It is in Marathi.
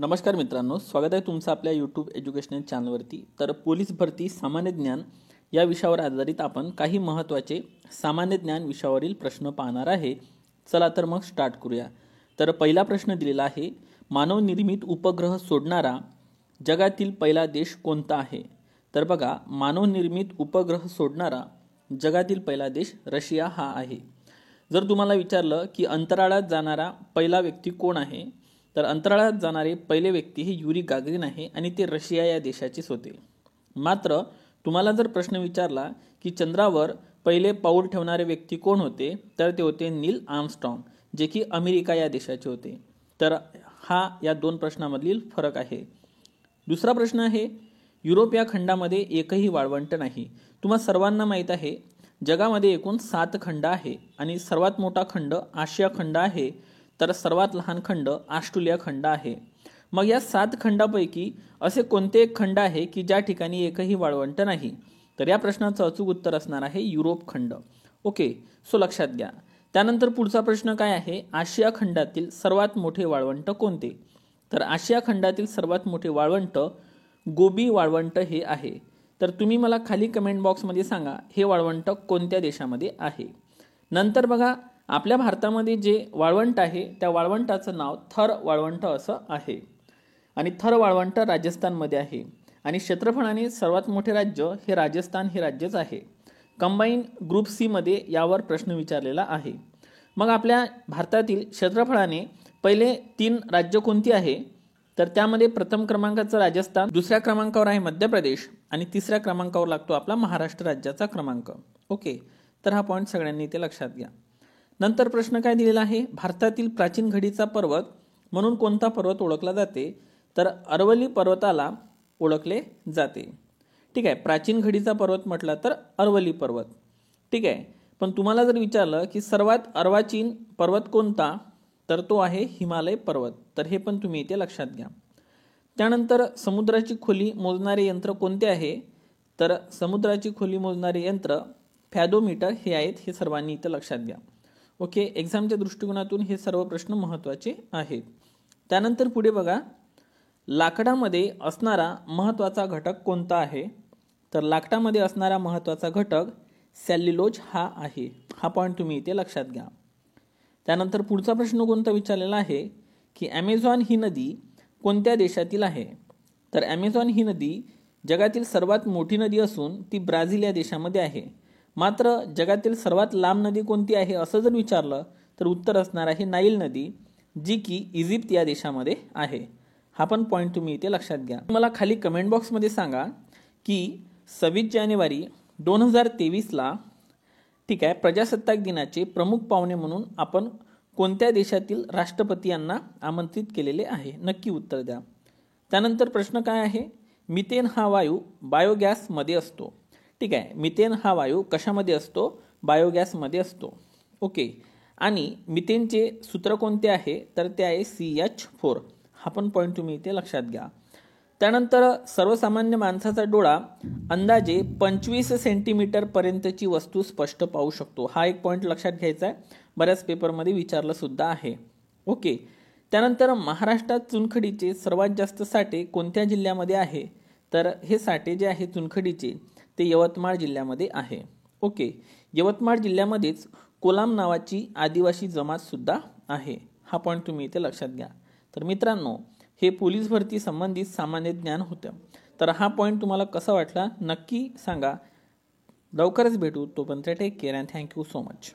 नमस्कार मित्रांनो, स्वागत आहे तुमचं आपल्या यूट्यूब एज्युकेशनल चॅनलवरती। तर पोलीस भरती सामान्य ज्ञान या विषयावर आधारित आपण काही महत्त्वाचे सामान्य ज्ञान विषयावरील प्रश्न पाहणार आहे। चला तर मग स्टार्ट करूया। तर पहिला प्रश्न दिलेला आहे, मानवनिर्मित उपग्रह सोडणारा जगातील पहिला देश कोणता आहे? तर बघा, मानवनिर्मित उपग्रह सोडणारा जगातील पहिला देश रशिया हा आहे। जर तुम्हाला विचारलं की अंतराळात जाणारा पहिला व्यक्ती कोण आहे, तर अंतराळात जाणारे पहिले व्यक्ती हे युरी गागरिन आहे आणि ते रशिया या देशाचेच होते। मात्र तुम्हाला जर प्रश्न विचारला की चंद्रावर पहिले पाऊल ठेवणारे व्यक्ती कोण होते, तर ते होते नील आर्मस्ट्रॉंग, जे की अमेरिका या देशाचे होते। तर हा या दोन प्रश्नांमधील फरक आहे। दुसरा प्रश्न आहे, युरोप या खंडामध्ये एकही वाळवंट नाही। तुम्हा सर्वांना माहीत आहे, जगामध्ये एकूण 7 खंड आहे आणि सर्वात मोठा खंड आशिया खंड आहे, तर सर्वात लहान खंड ऑस्ट्रेलिया खंड आहे। मग या 7 खंडापैकी असे कोणते एक खंड आहे की ज्या ठिकाणी एकही वाळवंट नाही? तर या प्रश्नाचं अचूक उत्तर असणार आहे युरोप खंड। ओके, सो लक्षात घ्या। त्यानंतर पुढचा प्रश्न काय आहे, आशिया खंडातील सर्वात मोठे वाळवंट कोणते? तर आशिया खंडातील सर्वात मोठे वाळवंट गोबी वाळवंट हे आहे। तर तुम्ही मला खाली कमेंट बॉक्समध्ये सांगा, हे वाळवंट कोणत्या देशामध्ये आहे? नंतर बघा, आपल्या भारतामध्ये जे वाळवंट आहे त्या वाळवंटाचं नाव थर वाळवंट असं आहे आणि थर वाळवंट राजस्थानमध्ये आहे आणि क्षेत्रफळाने सर्वात मोठे राज्य हे राजस्थान हे राज्यच आहे। कंबाईन ग्रुप सी मध्ये यावर प्रश्न विचारलेला आहे। मग आपल्या भारतातील क्षेत्रफळाने पहिले 3 राज्य कोणती आहे? तर त्यामध्ये प्रथम क्रमांकाचं राजस्थान, दुसऱ्या क्रमांकावर आहे मध्य प्रदेश आणि तिसऱ्या क्रमांकावर लागतो आपला महाराष्ट्र राज्याचा क्रमांक। ओके, तर हा पॉईंट सगळ्यांनी इथे लक्षात घ्या। नंतर प्रश्न काय दिलेला आहे, भारतातील प्राचीन घडीचा पर्वत म्हणून कोणता पर्वत ओळखला जाते? तर अरवली पर्वताला ओळखले जाते। ठीक आहे, प्राचीन घडीचा पर्वत म्हटला तर अरवली पर्वत। ठीक आहे, पण तुम्हाला जर विचारलं की सर्वात अर्वाचीन पर्वत कोणता, तर तो आहे हिमालय पर्वत। तर हे पण तुम्ही इथे लक्षात घ्या। त्यानंतर समुद्राची खोली मोजणारे यंत्र कोणते आहे? तर समुद्राची खोली मोजणारे यंत्र फॅथोमीटर हे आहेत, हे सर्वांनी इथे लक्षात घ्या। ओके, एक्झामच्या दृष्टिकोनातून हे सर्व प्रश्न महत्त्वाचे आहेत। त्यानंतर पुढे बघा, लाकडामध्ये असणारा महत्त्वाचा घटक कोणता आहे? तर लाकडामध्ये असणारा महत्त्वाचा घटक सेल्युलोज हा आहे। हा पॉईंट तुम्ही इथे लक्षात घ्या। त्यानंतर पुढचा प्रश्न कोणता विचारलेला आहे की ॲमेझॉन ही नदी कोणत्या देशातील आहे? तर ॲमेझॉन ही नदी जगातील सर्वात मोठी नदी असून ती ब्राझील या देशामध्ये आहे। मात्र जगातील सर्वात लांब नदी कोणती आहे असं जर विचारलं तर उत्तर असणार आहे नाईल नदी, जी की इजिप्त या देशामध्ये आहे। हा पण पॉईंट तुम्ही इथे लक्षात घ्या। मला खाली कमेंट बॉक्समध्ये सांगा की 26 जानेवारी 2023ला ठीक आहे प्रजासत्ताक दिनाचे प्रमुख पाहुणे म्हणून आपण कोणत्या देशातील राष्ट्रपती यांना आमंत्रित केलेले आहे? नक्की उत्तर द्या। त्यानंतर प्रश्न काय आहे, मिथेन हा वायू बायोगॅसमध्ये असतो। ठीक आहे, मिथेन हा वायू कशामध्ये असतो? बायोगॅसमध्ये असतो। ओके, आणि मिथेनचे सूत्र कोणते आहे? तर ते आहे CH4। हा पण पॉईंट तुम्ही इथे लक्षात घ्या। त्यानंतर सर्वसामान्य माणसाचा डोळा अंदाजे 25 सेंटीमीटर पर्यंतची वस्तू स्पष्ट पाहू शकतो। हा एक पॉईंट लक्षात घ्यायचा आहे, बऱ्याच पेपरमध्ये विचारलं सुद्धा आहे। ओके, त्यानंतर महाराष्ट्रात चुनखडीचे सर्वात जास्त साठे कोणत्या जिल्ह्यामध्ये आहे? तर हे साठे जे आहे चुनखडीचे ते यवतमाळ जिल्ह्यामध्ये आहे। ओके, यवतमाळ जिल्ह्यामध्येच कोलाम नावाची आदिवासी जमात सुद्धा आहे। हा पॉईंट तुम्ही इथे लक्षात घ्या। तर मित्रांनो, हे पोलीस भरती संबंधित सामान्य ज्ञान होतं। तर हा पॉईंट तुम्हाला कसा वाटला नक्की सांगा। लवकरच भेटू, तोपर्यंत take care and thank you so much.